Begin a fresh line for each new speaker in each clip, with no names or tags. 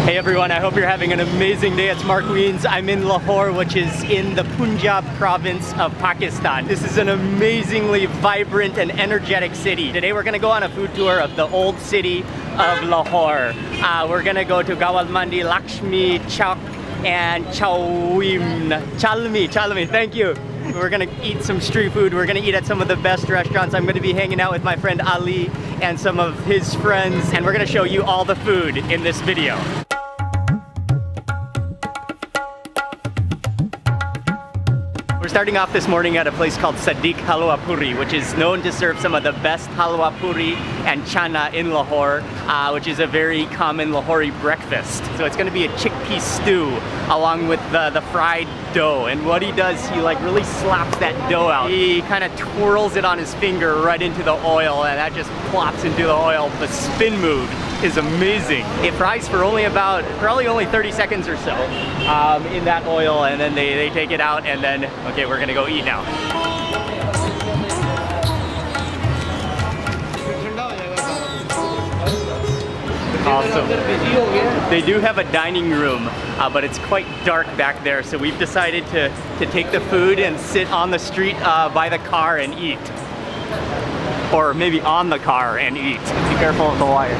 Hey everyone, I hope you're having an amazing day. It's Mark Wiens. I'm in Lahore, which is in the Punjab province of Pakistan. This is an amazingly vibrant and energetic city. Today we're gonna go on a food tour of the old city of Lahore. We're gonna go to Gawal Mandi, Lakshmi Chowk, and Chalmi, thank you. We're gonna eat some street food. We're gonna eat at some of the best restaurants. I'm gonna be hanging out with my friend Ali and some of his friends, and we're gonna show you all the food in this video. We're starting off this morning at a place called Sadiq Halwa Puri, which is known to serve some of the best halwa puri and chana in Lahore, which is a very common Lahori breakfast. So it's going to be a chickpea stew along with the fried dough. And what he does, he like really slaps that dough out. He kind of twirls it on his finger right into the oil, and that just plops into the oil. The spin move is amazing. It fries for probably only 30 seconds or so in that oil, and then they take it out, and then, okay, we're gonna go eat now. Awesome. They do have a dining room, but it's quite dark back there, so we've decided to take the food and sit on the street by the car and eat. Or maybe on the car and eat. Be careful of the wire.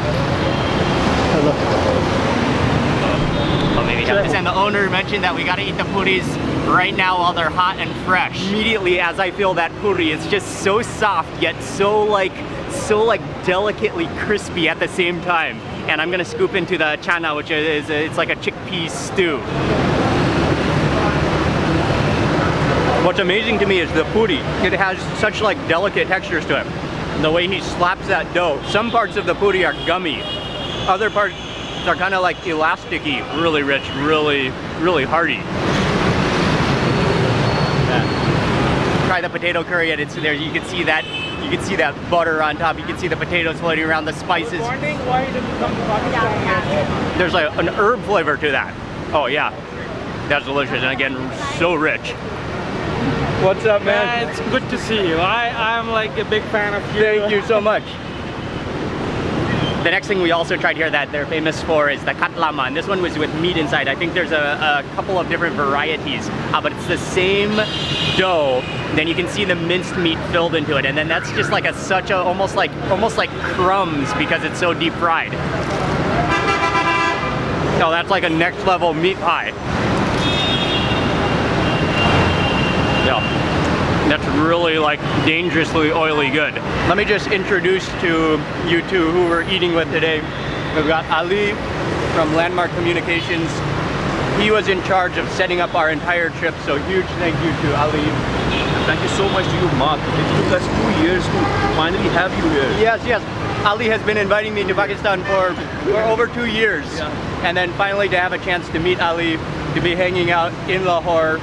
Well, maybe have this. And the owner mentioned that we gotta eat the puris right now while they're hot and fresh. Immediately as I feel that puri, it's just so soft yet so delicately crispy at the same time. And I'm gonna scoop into the chana, which is it's like a chickpea stew. What's amazing to me is the puri. It has such like delicate textures to it. The way he slaps that dough. Some parts of the puri are gummy. Other parts are kind of like elasticy, really rich, really hearty. Yeah. Try the potato curry, and it's there. You can see that butter on top. You can see the potatoes floating around, the spices.
Why did you come to Pakistan?
There's like an herb flavor to that. Oh yeah, that's delicious, and again, so rich. What's up, man?
It's good to see you. I'm like a big fan of you.
Thank you so much. The next thing we also tried here that they're famous for is the katlama, and this one was with meat inside. I think there's a couple of different varieties, but it's the same dough. Then you can see the minced meat filled into it, and then that's just like almost like crumbs because it's so deep fried. Oh, that's like a next level meat pie. Yeah. That's really like dangerously oily good. Let me just introduce to you two who we're eating with today. We've got Ali from Landmark Communications. He was in charge of setting up our entire trip, so huge thank you to Ali.
Thank you so much to you, Mark. It took us 2 years to finally have you here.
Yes. Ali has been inviting me to Pakistan for over 2 years. Yeah. And then finally to have a chance to meet Ali, to be hanging out in Lahore.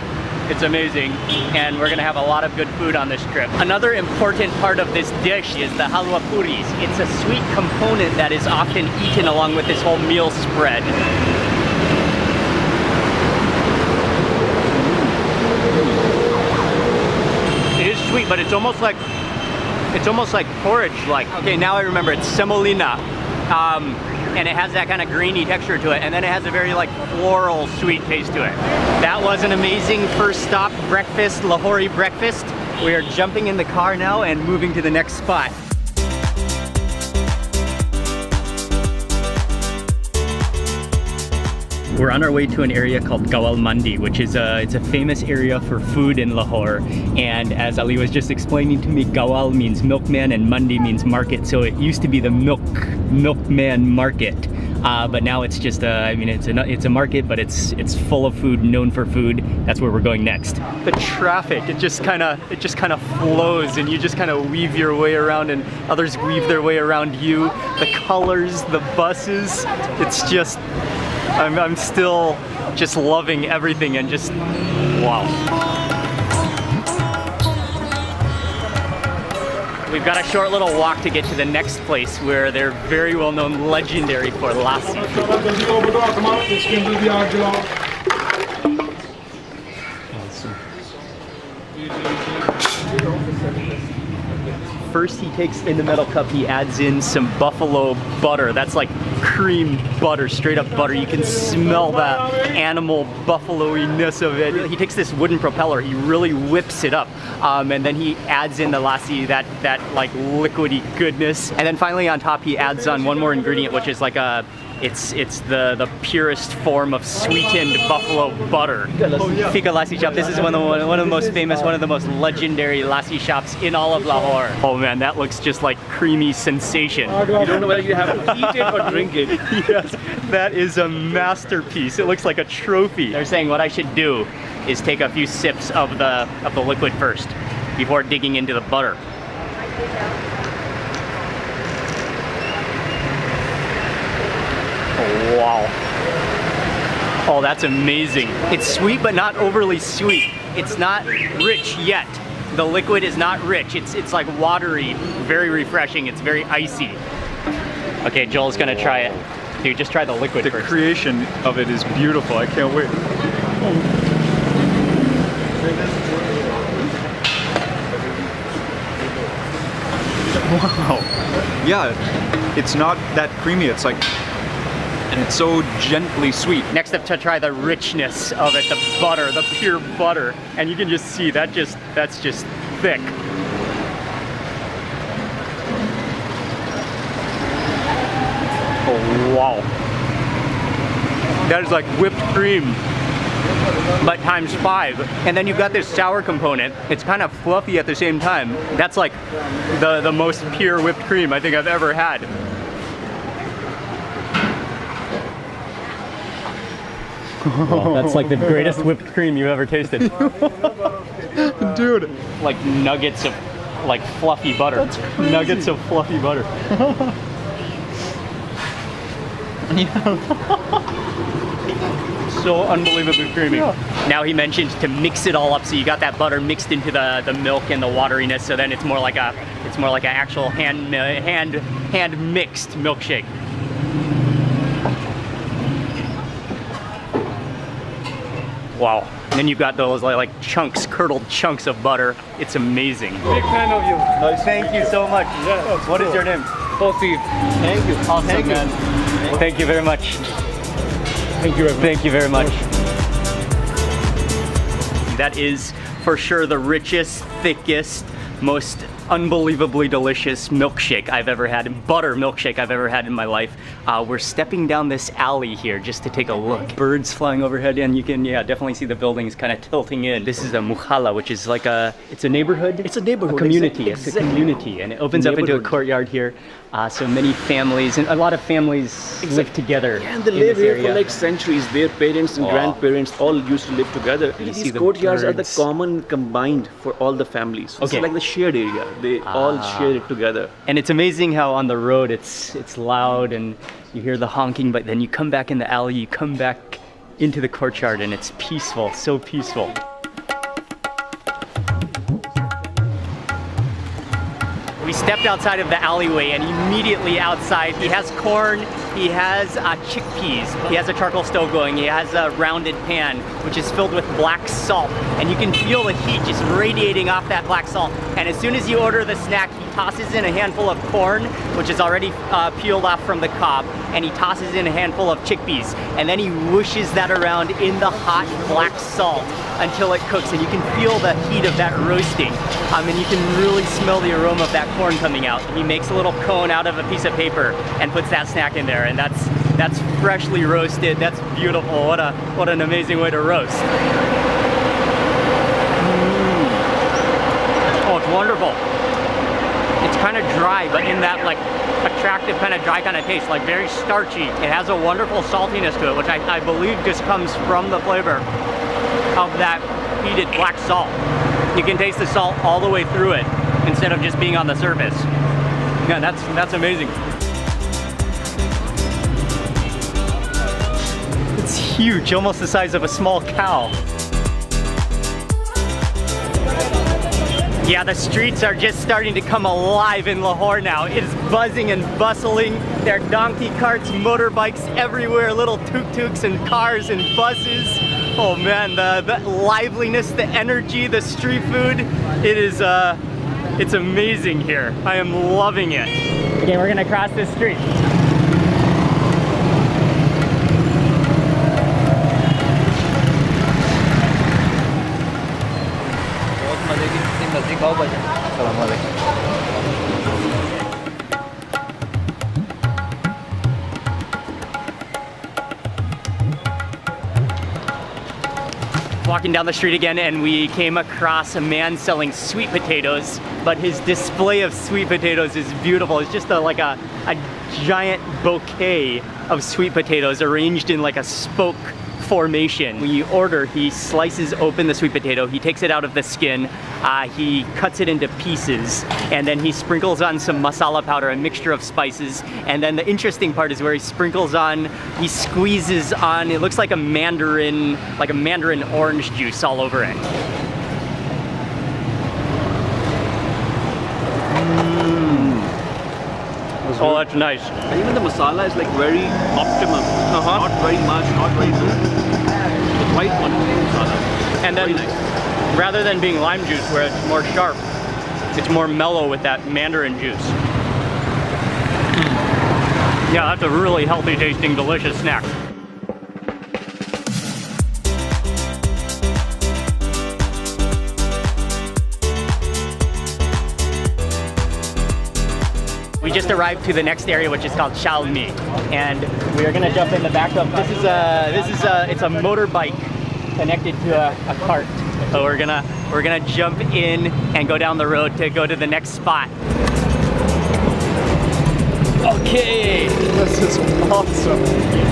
It's amazing, and we're gonna have a lot of good food on this trip. Another important part of this dish is the halwa puris. It's a sweet component that is often eaten along with this whole meal spread. It is sweet, but it's almost like porridge-like. Okay, now I remember, it's semolina. And it has that kind of grainy texture to it, and then it has a very like floral sweet taste to it. That was an amazing first stop breakfast, Lahori breakfast. We are jumping in the car now and moving to the next spot. We're on our way to an area called Gawal Mandi, which is it's a famous area for food in Lahore. And as Ali was just explaining to me, Gawal means milkman and Mandi means market. So it used to be the milkman market, but now it's just it's a market, but it's full of food, known for food. That's where we're going next. The traffic, it just kind of flows, and you just kind of weave your way around, and others weave their way around you. The colors, the buses, it's just. I'm still just loving everything and just, wow. We've got a short little walk to get to the next place where they're very well known, legendary for lassi. first he takes in the metal cup, he adds in some buffalo butter. That's like cream butter, straight up butter. You can smell that animal buffalo-iness of it. He takes this wooden propeller, he really whips it up, and then he adds in the lassi, that like liquidy goodness. And then finally on top he adds on one more ingredient, which is like a it's the purest form of sweetened buffalo butter. Fika Lassi shop. This is one of the most famous, one of the most legendary lassi shops in all of Lahore. Oh man, that looks just like creamy sensation.
You don't know whether you have to eat it or drink it.
Yes, that is a masterpiece. It looks like a trophy. They're saying what I should do is take a few sips of the liquid first before digging into the butter. Oh, wow. Oh, that's amazing. It's sweet, but not overly sweet. It's not rich yet. The liquid is not rich. It's like watery, very refreshing. It's very icy. Okay, Joel's gonna try it. Dude, just try the liquid first.
The creation of it is beautiful. I can't wait. Wow. Yeah, it's not that creamy. It's like, and it's so gently sweet.
Next up to try the richness of it, the butter, the pure butter. And you can just see that's just thick. Oh, wow. That is like whipped cream, but times 5. And then you've got this sour component. It's kind of fluffy at the same time. That's like the most pure whipped cream I think I've ever had. Oh, that's like the greatest whipped cream you've ever tasted.
Dude.
Like nuggets of like fluffy butter.
That's crazy.
Nuggets of fluffy butter. So unbelievably creamy. Yeah. Now he mentioned to mix it all up, so you got that butter mixed into the milk and the wateriness, so then it's more like an actual hand mixed milkshake. Wow. And then you've got those like chunks, curdled chunks of butter. It's amazing.
Big fan of you.
Nice. Thank you so much.
Yeah,
what is your name?
Bothi.
Thank you. Awesome,
Thank you.
man. Thank you very much.
Thank you very much.
Thank you very much. That is for sure the richest, thickest, most unbelievably delicious milkshake I've ever had, butter milkshake I've ever had in my life. We're stepping down this alley here just to take a look. Birds flying overhead, and you can, yeah, definitely see the buildings kind of tilting in. This is a muhalla, which is like it's a neighborhood?
It's a neighborhood.
A community,
Exactly.
It's a community, and it opens up into a courtyard here. So many families, and a lot of families live together.
Yeah, and they
in
live
this
here
area.
for like centuries. Their parents and grandparents all used to live together.
You see
These
the
courtyards are the
birds.
common combined for all the families.
Okay.
It's like the shared area. They all share it together.
And it's amazing how on the road it's loud and you hear the honking, but then you come back in the alley, you come back into the courtyard, and it's peaceful, so peaceful. We stepped outside of the alleyway, and immediately outside he has corn, he has chickpeas, he has a charcoal stove going, he has a rounded pan which is filled with black salt, and you can feel the heat just radiating off that black salt. And as soon as you order the snack, he tosses in a handful of corn, which is already peeled off from the cob, and he tosses in a handful of chickpeas, and then he whooshes that around in the hot black salt until it cooks, and you can feel the heat of that roasting, and you can really smell the aroma of that corn coming out. He makes a little cone out of a piece of paper and puts that snack in there, and that's freshly roasted. That's beautiful. What an amazing way to roast. Oh, it's wonderful. It's kind of dry, but in that like attractive kind of dry kind of taste, like very starchy. It has a wonderful saltiness to it, which I believe just comes from the flavor of that heated black salt. You can taste the salt all the way through it instead of just being on the surface. Yeah, that's amazing. It's huge, almost the size of a small cow. Yeah, the streets are just starting to come alive in Lahore now. It is buzzing and bustling. There are donkey carts, motorbikes everywhere, little tuk-tuks and cars and buses. Oh man, the liveliness, the energy, the street food, It's amazing here. I am loving it. Okay, we're gonna cross this street. Walking down the street again, and we came across a man selling sweet potatoes, but his display of sweet potatoes is beautiful. It's just like a giant bouquet of sweet potatoes arranged in like a spoke formation. When you order, he slices open the sweet potato, he takes it out of the skin, he cuts it into pieces, and then he sprinkles on some masala powder, a mixture of spices, and then the interesting part is where he sprinkles on, he squeezes on, it looks like a mandarin orange juice all over it. Oh, that's nice.
And even the masala is like very optimum. Not very much, not very little. The right quantity of masala.
And then,
nice.
Rather than being lime juice where it's more sharp, it's more mellow with that mandarin juice. Yeah, that's a really healthy tasting, delicious snack. We just arrived to the next area, which is called Shalmi, and we are gonna jump in the back of. It's a motorbike connected to a cart. So we're gonna jump in and go down the road to go to the next spot. Okay,
This is awesome.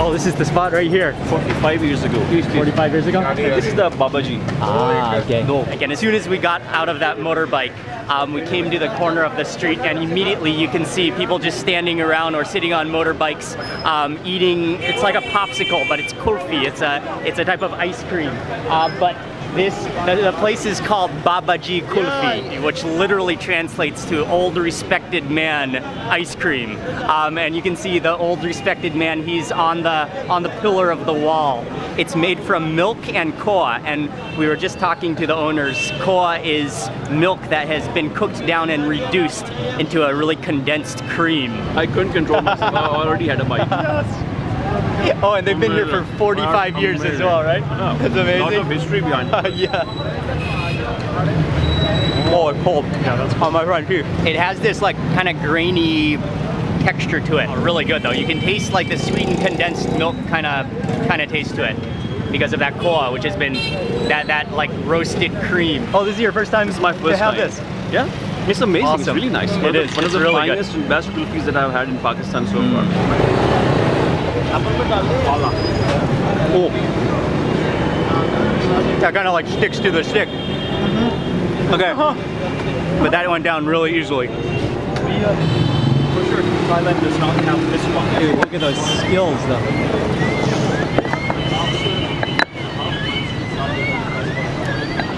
oh, this is the spot right here.
45 years ago.
45 years ago?
This is the Babaji.
Ah, okay. No. Again, as soon as we got out of that motorbike, we came to the corner of the street, and immediately you can see people just standing around or sitting on motorbikes, eating. It's like a popsicle, but it's kulfi. It's a type of ice cream. But the place is called Babaji Kulfi, which literally translates to old respected man ice cream. And you can see the old respected man, he's on the pillar of the wall. It's made from milk and koa, and we were just talking to the owners. Koa is milk that has been cooked down and reduced into a really condensed cream.
I couldn't control myself. I already had a bite.
Oh, and they've been here for 45 years as well, right?
Oh,
That's amazing.
A lot of history behind it.
Yeah. Oh, it's cold. Yeah, that's on my front too. It has this like kind of grainy texture to it. Oh, really good though. You can taste like the sweetened condensed milk kind of taste to it because of that koa, which has been that like roasted cream. Oh, this is your first time?
This is my first
to have
time.
this.
Yeah. It's amazing.
Awesome.
It's really nice.
It is.
One of the
really
finest and best kulfis that I've had in Pakistan so far.
Oh. That kind of like sticks to the stick. Okay. But that went down really easily.
For sure, Thailand does not have this one.
Dude, look at those skills though.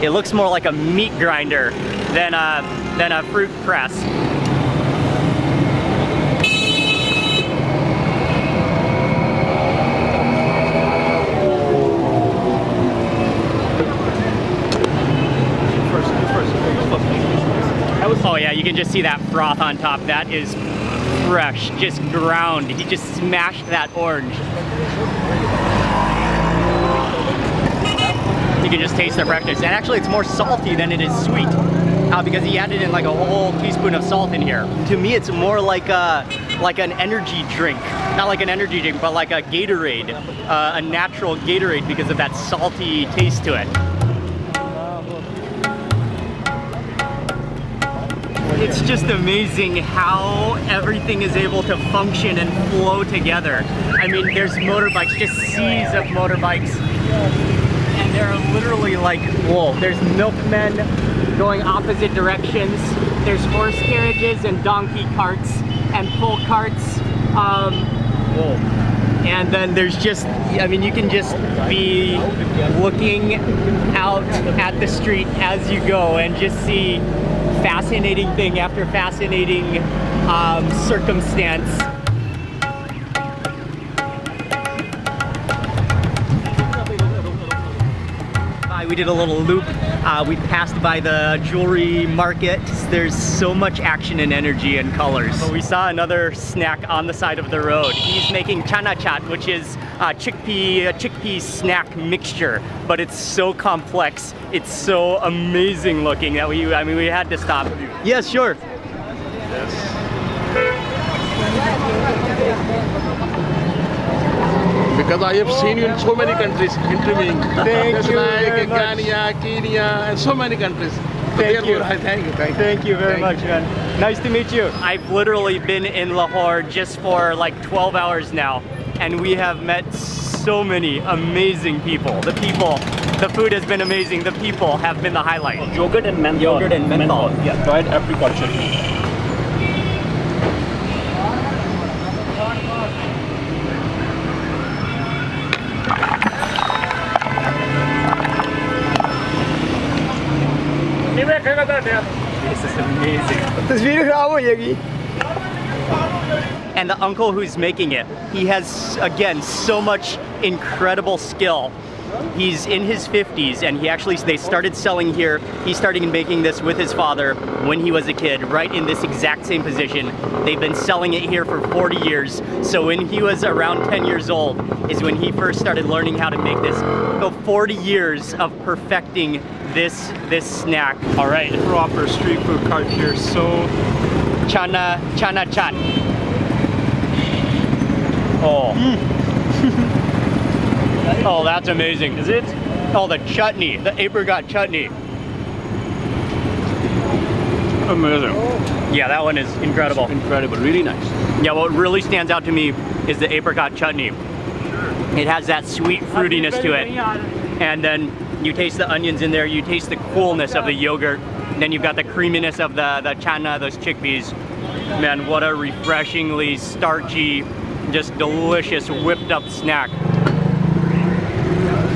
It looks more like a meat grinder than a fruit press. Oh yeah, you can just see that froth on top. That is fresh, just ground. He just smashed that orange. You can just taste the freshness. And actually it's more salty than it is sweet because he added in like a whole teaspoon of salt in here. To me it's more like an energy drink. Not like an energy drink, but like a Gatorade, a natural Gatorade because of that salty taste to it. It's just amazing how everything is able to function and flow together. I mean, there's motorbikes, just seas of motorbikes. And there are literally like, whoa, there's milkmen going opposite directions. There's horse carriages and donkey carts and pull carts. Whoa. And then there's just, I mean, you can just be looking out at the street as you go and just see fascinating thing after fascinating circumstance. We did a little loop. We passed by the jewelry market. There's so much action and energy and colors. But we saw another snack on the side of the road. He's making chana chaat, which is a chickpea snack mixture. But it's so complex. It's so amazing looking that we had to stop. Yes, sure.
Because I have seen you in so many countries interviewing.
Thank you very much.
Ghana, Kenya, and so many countries.
Thank you.
Thank you
very much, man. Nice to meet you. I've literally been in Lahore just for like 12 hours now, and we have met so many amazing people. The food has been amazing. The people have been the highlight.
Yogurt and menthol.
Yogurt and menthol.
Yeah, tried apricot chutney.
This is amazing. And the uncle who's making it, he has, again, so much incredible skill. He's in his 50s, and they started selling here. He started making this with his father when he was a kid, right in this exact same position. They've been selling it here for 40 years. So when he was around 10 years old is when he first started learning how to make this. So 40 years of perfecting this snack. All right.
Proper street food cart here. So
Chana chaat. Oh. Oh, that's amazing. Is it? Oh, the chutney, the apricot chutney.
Amazing.
Yeah, that one is incredible.
Incredible, really nice.
Yeah, what really stands out to me is the apricot chutney. It has that sweet fruitiness to it. And then you taste the onions in there, you taste the coolness of the yogurt, then you've got the creaminess of the chana, those chickpeas. Man, what a refreshingly starchy, just delicious whipped up snack.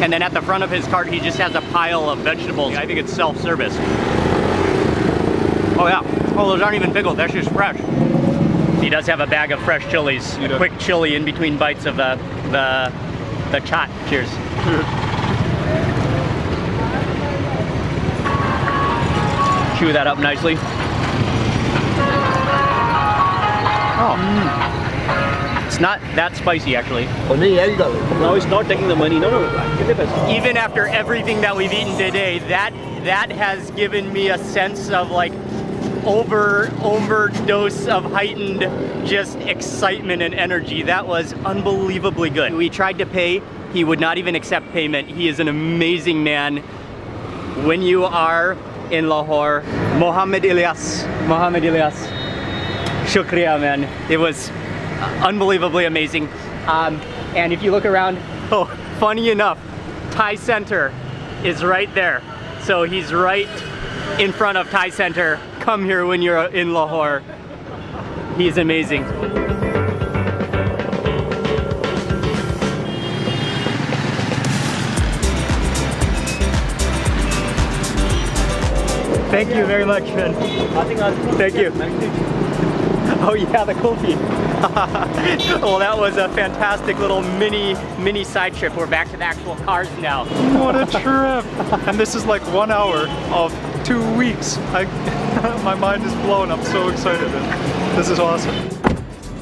And then at the front of his cart, he just has a pile of vegetables. I think it's self-service. Oh yeah, oh those aren't even pickled, that's just fresh. He does have a bag of fresh chilies, a quick chili in between bites of the chaat. Cheers. Chew that up nicely. Oh. It's not that spicy actually.
Now it's not taking the money. No.
Even after everything that we've eaten today, that has given me a sense of like overdose of heightened just excitement and energy. That was unbelievably good. We tried to pay. He would not even accept payment. He is an amazing man. When you are in Lahore, Mohammed Ilyas. Shukriya, man. It was unbelievably amazing. And if you look around, oh, funny enough, Thai Center is right there. So he's right in front of Thai Center. Come here when you're in Lahore. He's amazing. Thank you very much, man. Thank you. Oh yeah, the kulfi. Well, that was a fantastic little mini side trip. We're back to the actual cars now.
what a trip! And this is like 1 hour of 2 weeks. My mind is blown. I'm so excited. This is awesome.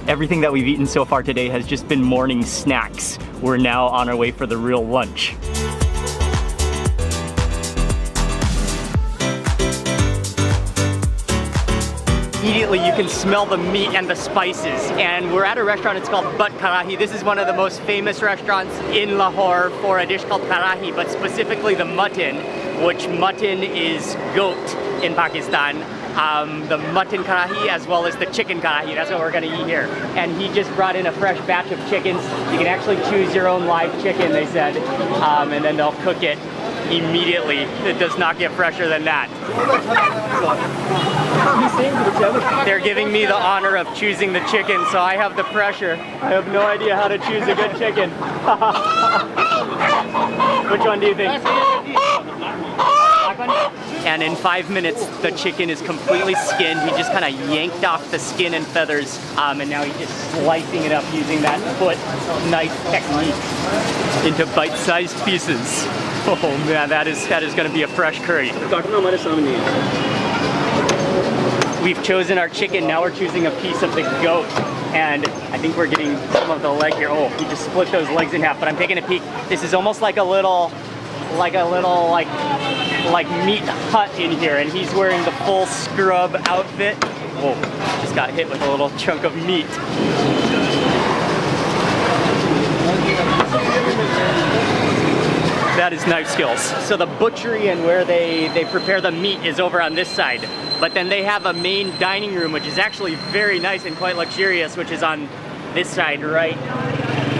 Everything that we've eaten so far today has just been morning snacks. We're now on our way for the real lunch. Immediately you can smell the meat and the spices, and we're at a restaurant. It's called But Karahi. This is one of the most famous restaurants in Lahore for a dish called karahi, but specifically the mutton, which mutton is goat in Pakistan. The mutton karahi as well as the chicken karahi. That's what we're gonna eat here. And he just brought in a fresh batch of chickens. You can actually choose your own live chicken, they said, and then they'll cook it immediately. It does not get fresher than that. They're giving me the honor of choosing the chicken, so I have the pressure. I have no idea how to choose a good chicken. Which one do you think? And in 5 minutes, the chicken is completely skinned. He just kind of yanked off the skin and feathers, and now he's just slicing it up using that foot knife technique into bite-sized pieces. Oh man, that is going to be a fresh curry. We've chosen our chicken. Now we're choosing a piece of the goat, and I think we're getting some of the leg here. Oh, he just split those legs in half. But I'm taking a peek. This is almost like a little meat hut in here, and he's wearing the full scrub outfit. Oh, just got hit with a little chunk of meat. That is knife skills. So the butchery and where they prepare the meat is over on this side. But then they have a main dining room, which is actually very nice and quite luxurious, which is on this side right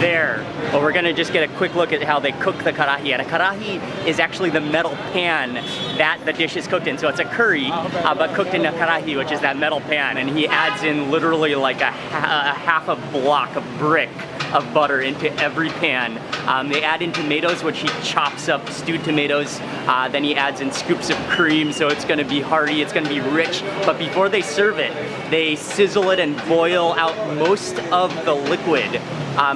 there. But we're gonna just get a quick look at how they cook the karahi. And a karahi is actually the metal pan that the dish is cooked in. So it's a curry, but cooked in a karahi, which is that metal pan. And he adds in literally like a half a block of brick of butter into every pan. They add in tomatoes, which he chops up, stewed tomatoes. Then he adds in scoops of cream, so it's gonna be hearty, it's gonna be rich. But before they serve it, they sizzle it and boil out most of the liquid.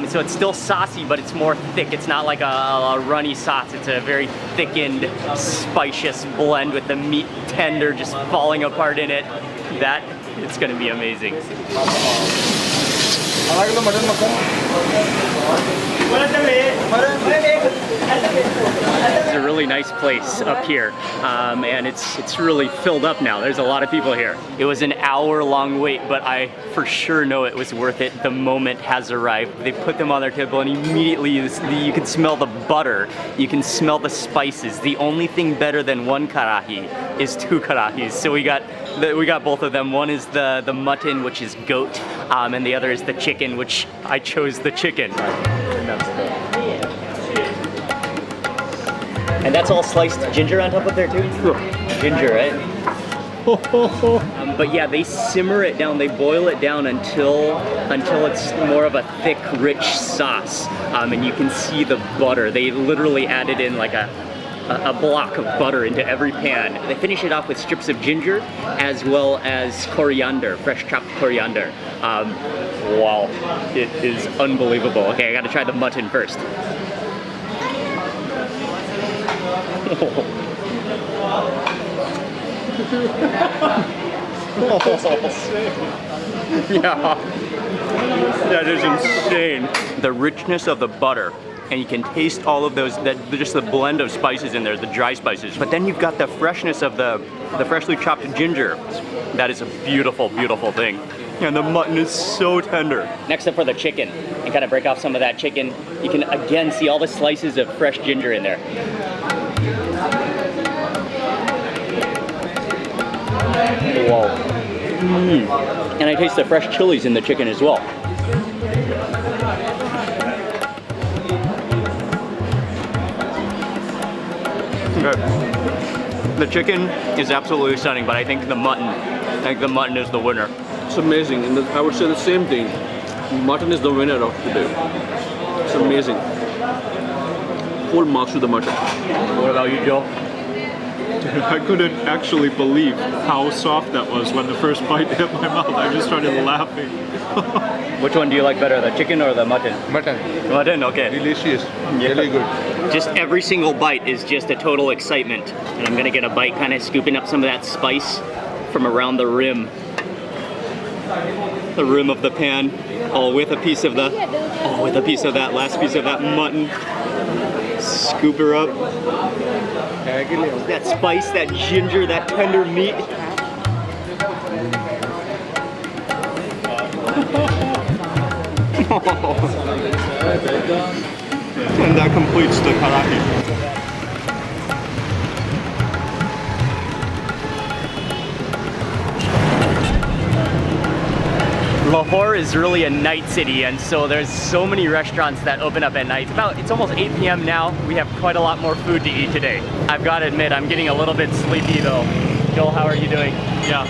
So it's still saucy, but it's more thick. It's not like a runny sauce. It's a very thickened, spicious blend with the meat tender just falling apart in it. That, it's gonna be amazing. It's a really nice place up here, and it's really filled up now. There's a lot of people here. It was an hour-long wait, but I for sure know it was worth it. The moment has arrived. They put them on their table, and immediately you can smell the butter. You can smell the spices. The only thing better than one karahi is 2 karahis. So we got both of them. One is the mutton, which is goat, and the other is the chicken, which I chose the chicken. And that's all sliced ginger on top of there too? Ginger, right? But yeah, they simmer it down, they boil it down until it's more of a thick, rich sauce. And you can see the butter. They literally added in like a block of butter into every pan. They finish it off with strips of ginger as well as coriander, fresh chopped coriander. Wow, it is unbelievable. Okay, I gotta try the mutton first. Yeah, that is insane. The richness of the butter, and you can taste all of those, just the blend of spices in there, the dry spices. But then you've got the freshness of the freshly chopped ginger. That is a beautiful, beautiful thing. And the mutton is so tender. Next up for the chicken, and kind of break off some of that chicken. You can again see all the slices of fresh ginger in there. Whoa. And I taste the fresh chilies in the chicken as well. Okay. The chicken is absolutely stunning, but I think the mutton is the winner.
It's amazing, and I would say the same thing. Mutton is the winner of today. It's amazing. Full marks to the mutton.
What about you, Joe?
I couldn't actually believe how soft that was when the first bite hit my mouth. I just started laughing.
Which one do you like better, the chicken or the mutton?
Mutton.
Mutton, okay.
Delicious. Really good.
Just every single bite is just a total excitement. And I'm gonna get a bite kind of scooping up some of that spice from around the rim. The rim of the pan. Oh, with a piece of that last piece of that mutton. Scoop her up. That spice, that ginger, that tender meat. And that completes the karahi. Lahore is really a night city, and so there's so many restaurants that open up at night. It's almost 8 p.m. now. We have quite a lot more food to eat today. I've got to admit, I'm getting a little bit sleepy though. Joel, how are you doing?
Yeah,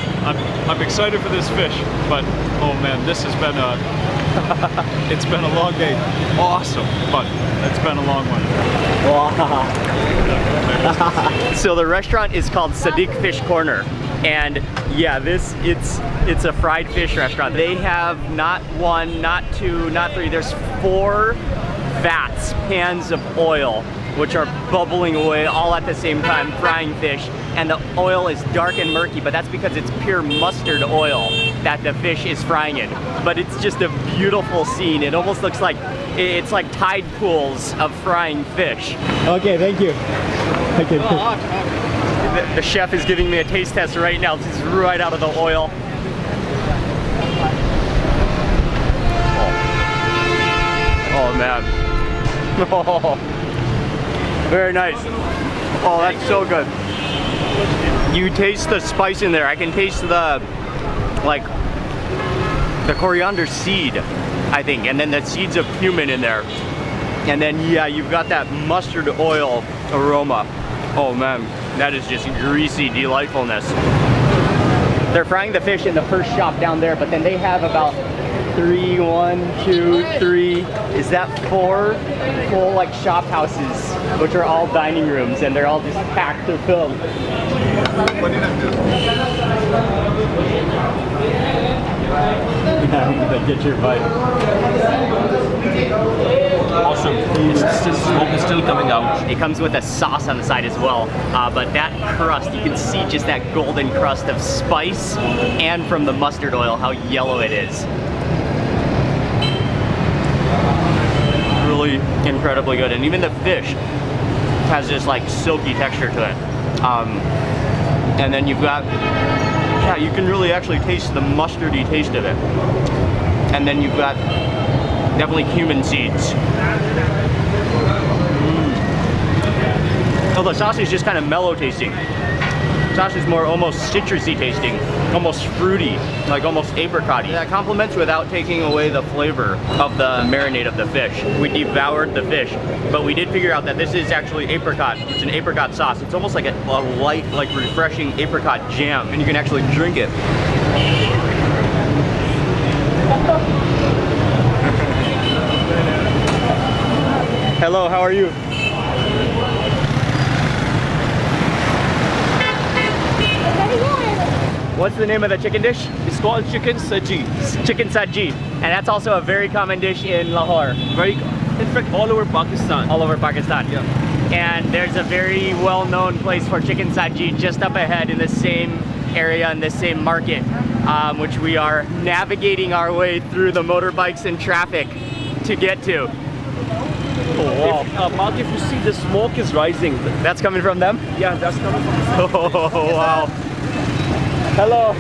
I'm excited for this fish, but oh man, this has been it's been a long day. Awesome, but it's been a long one.
So the restaurant is called Sadiq Fish Corner, and yeah, it's a fried fish restaurant. They have not one, not two, not three. There's 4 vats, pans of oil, which are bubbling away all at the same time, frying fish. And the oil is dark and murky, but that's because it's pure mustard oil that the fish is frying in. But it's just a beautiful scene. It almost looks like, it's like tide pools of frying fish. Okay, thank you. Okay. The chef is giving me a taste test right now. This is right out of the oil. Oh man. Oh, very nice. Oh, that's so good. You taste the spice in there. I can taste the coriander seed, I think, and then the seeds of cumin in there. And then yeah, you've got that mustard oil aroma. Oh man, that is just greasy delightfulness. They're frying the fish in the first shop down there, but then they have about 3, 1, 2, 3, is that 4 full like shop houses, which are all dining rooms, and they're all just packed to fill. Get your bite.
Awesome. Smoke is still coming out.
It comes with a sauce on the side as well, but that crust, you can see just that golden crust of spice, and from the mustard oil, how yellow it is. Really incredibly good, and even the fish has this like silky texture to it. And then you've got, yeah, you can really actually taste the mustardy taste of it. And then you've got definitely cumin seeds. Oh, the sauce is just kind of mellow tasting. Sauce is more almost citrusy tasting, almost fruity, like almost apricot-y. That complements without taking away the flavor of the marinade of the fish. We devoured the fish, but we did figure out that this is actually apricot. It's an apricot sauce. It's almost like a light, like refreshing apricot jam, and you can actually drink it. Hello, how are you? What's the name of the chicken dish?
It's called chicken saji.
Chicken saji. And that's also a very common dish in Lahore.
In fact, all over Pakistan.
All over Pakistan.
Yeah.
And there's a very well-known place for chicken saji just up ahead in the same area, in the same market, which we are navigating our way through the motorbikes and traffic to get to. Oh, wow.
Mark, if you see the smoke is rising.
That's coming from them?
Yeah, that's coming from the smoke.
Oh, wow. Hello.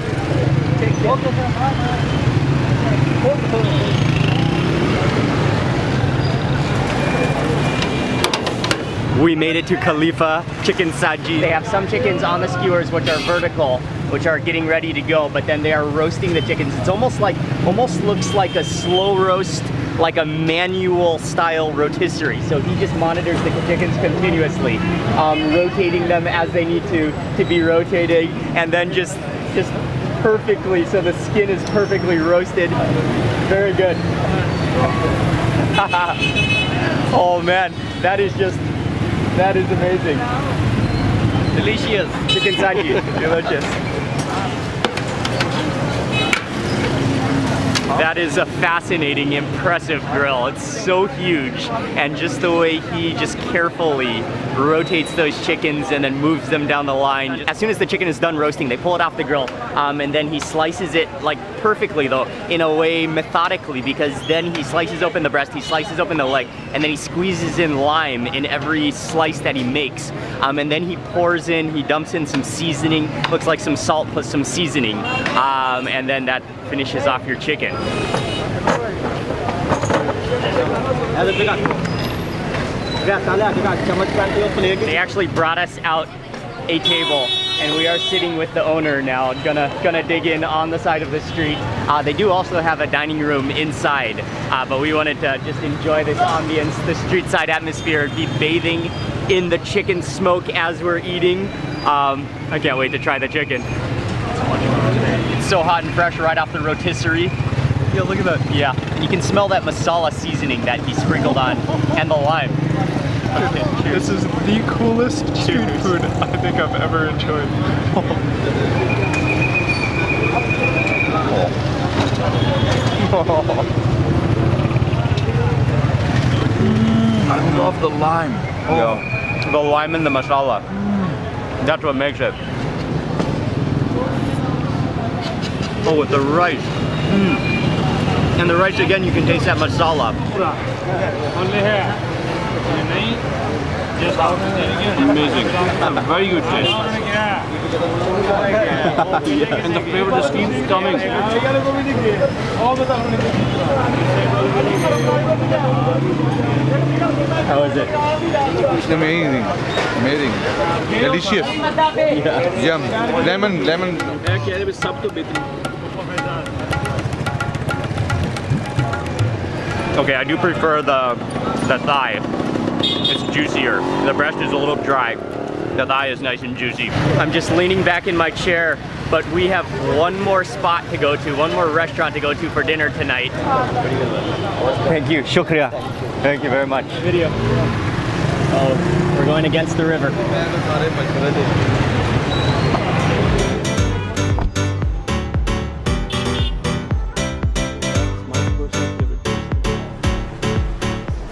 We made it to Khalifa Chicken Saji. They have some chickens on the skewers which are vertical, which are getting ready to go, but then they are roasting the chickens. It's almost looks like a slow roast, like a manual style rotisserie. So he just monitors the chickens continuously, rotating them as they need to be rotating, and then just perfectly, so the skin is perfectly roasted. Very good. Oh man, that is amazing. Delicious. Chicken saji, delicious. That is a fascinating, impressive grill. It's so huge, and just the way he just carefully rotates those chickens and then moves them down the line. As soon as the chicken is done roasting, they pull it off the grill, and then he slices it like perfectly though, in a way methodically, because then he slices open the breast, he slices open the leg, and then he squeezes in lime in every slice that he makes. And then he dumps in some seasoning, looks like some salt plus some seasoning, and then that finishes off your chicken. They actually brought us out a table and we are sitting with the owner now. Gonna dig in on the side of the street. They do also have a dining room inside, but we wanted to just enjoy this ambience, the street side atmosphere, be bathing in the chicken smoke as we're eating. I can't wait to try the chicken. It's so hot and fresh right off the rotisserie.
Yeah, look at that.
Yeah, you can smell that masala seasoning that he sprinkled on, and the lime. Okay,
This is the coolest street food I think I've ever enjoyed.
I love the lime.
Yeah. The lime and the masala. That's what makes it. Oh, with the rice. And the rice again, you can taste that masala.
Amazing. Very good taste. And the flavor just keeps coming.
How is it?
It's amazing, amazing, delicious. Yum, lemon.
Okay, I do prefer the thigh. It's juicier. The breast is a little dry. The thigh is nice and juicy. I'm just leaning back in my chair, but we have one more spot to go to, one more restaurant to go to for dinner tonight. Thank you, shukriya. Thank you very much. Video. Oh, we're going against the river.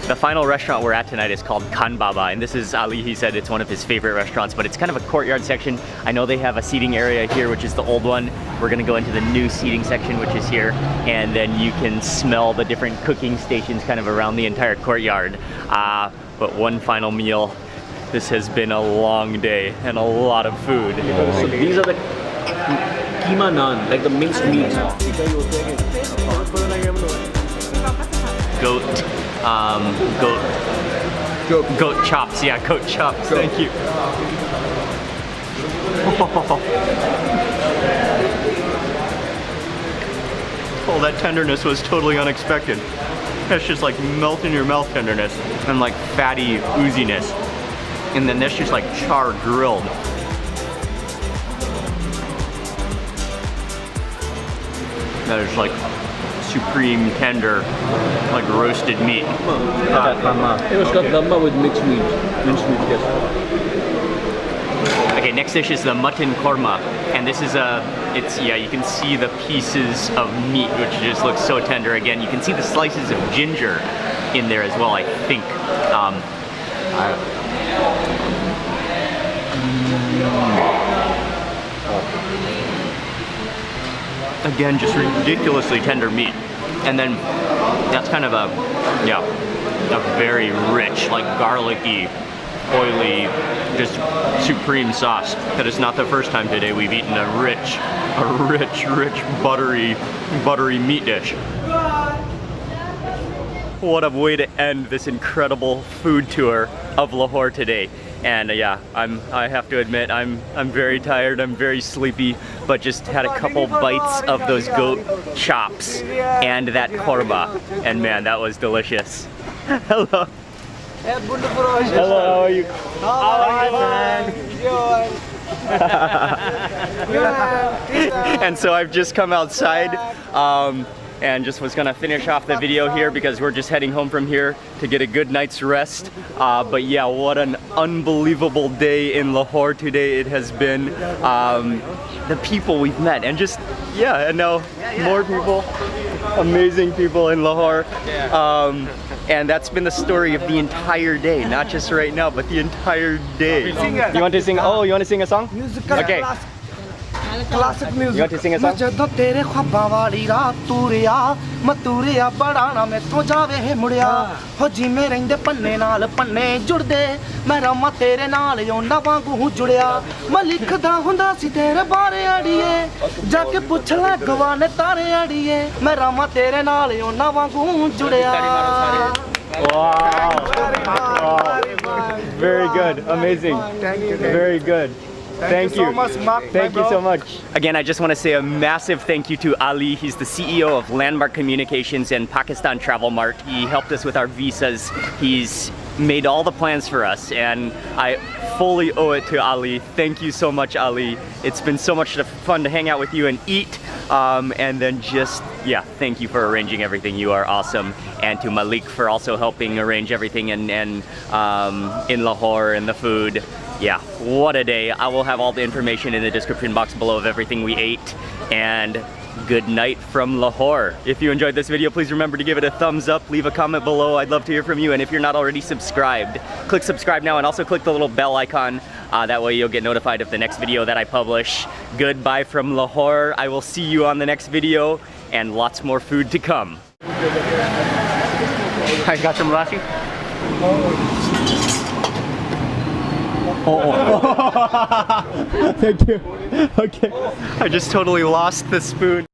The final restaurant we're at tonight is called Khan Baba, and this is Ali. He said it's one of his favorite restaurants, but it's kind of a courtyard section. I know they have a seating area here, which is the old one. We're gonna go into the new seating section, which is here, and then you can smell the different cooking stations kind of around the entire courtyard. But one final meal. This has been a long day and a lot of food.
So these are the keema naan, like the minced meat.
Goat chops, yeah, goat chops, thank you. Oh, that tenderness was totally unexpected. That's just like melt in your mouth tenderness and like fatty ooziness. And then that's just like char grilled. That is like supreme tender, like roasted meat.
It was got damba with minced meat, yes.
Okay, next dish is the mutton korma, and this is you can see the pieces of meat, which just looks so tender. Again, you can see the slices of ginger in there as well, I think. Again, just ridiculously tender meat. And then that's kind of a very rich, like garlicky, oily, just supreme sauce. That is not the first time today we've eaten a rich, buttery meat dish. What a way to end this incredible food tour of Lahore today. And yeah, I have to admit, I'm very tired, I'm very sleepy, but just had a couple bites of those goat chops and that korma, and man, that was delicious. Hello. Hello, how are you? And so I've just come outside and just was gonna finish off the video here because we're just heading home from here to get a good night's rest. But yeah, what an unbelievable day in Lahore today it has been. The people we've met, and just, yeah, and now more people, amazing people in Lahore. And that's been the story of the entire day, not just right now, but the entire day. You want to sing? Oh, you want to sing a song? Okay.
Classic music.
You want to sing a song?
ਜਦੋਂ ਤੇਰੇ ख्वाबां ਵਾਲੀ ਰਾਤ ਤੁਰਿਆ ਮੈਂ ਤੁਰਿਆ ਬੜਾ ਨਾ ਮੈਥੋਂ ਜਾਵੇ ਮੁੜਿਆ ਹੋ ਜਿਵੇਂ ਰਹਿੰਦੇ ਪੰਨੇ ਨਾਲ ਪੰਨੇ ਜੁੜਦੇ ਮੈਂ ਰਾਮਾ ਤੇਰੇ ਨਾਲ ਉਹਨਾਂ ਵਾਂਗੂ ਜੁੜਿਆ ਮੈਂ ਲਿਖਦਾ ਹੁੰਦਾ ਸੀ ਤੇਰੇ ਬਾਰੇ ਅੜੀਏ ਜਾ ਕੇ ਪੁੱਛ ਲੈ ਗਵਾਨੇ ਤਾਰੇ ਅੜੀਏ ਮੈਂ ਰਾਮਾ ਤੇਰੇ ਨਾਲ ਉਹਨਾਂ ਵਾਂਗੂ ਜੁੜਿਆ
Wow. Very good, amazing. Thank you. Very good. Thank
you so much, Mark, my
Thank you
bro.
so much. Again, I just want to say a massive thank you to Ali. He's the CEO of Landmark Communications and Pakistan Travel Mart. He helped us with our visas. He's made all the plans for us, and I fully owe it to Ali. Thank you so much, Ali. It's been so much fun to hang out with you and eat. And then just, yeah, thank you for arranging everything. You are awesome. And to Malik for also helping arrange everything and in Lahore and the food. Yeah, what a day. I will have all the information in the description box below of everything we ate. And good night from Lahore. If you enjoyed this video, please remember to give it a thumbs up, leave a comment below. I'd love to hear from you. And if you're not already subscribed, click subscribe now and also click the little bell icon. That way you'll get notified of the next video that I publish. Goodbye from Lahore. I will see you on the next video and lots more food to come. I got some lassi. Thank you. Okay. I just totally lost the spoon.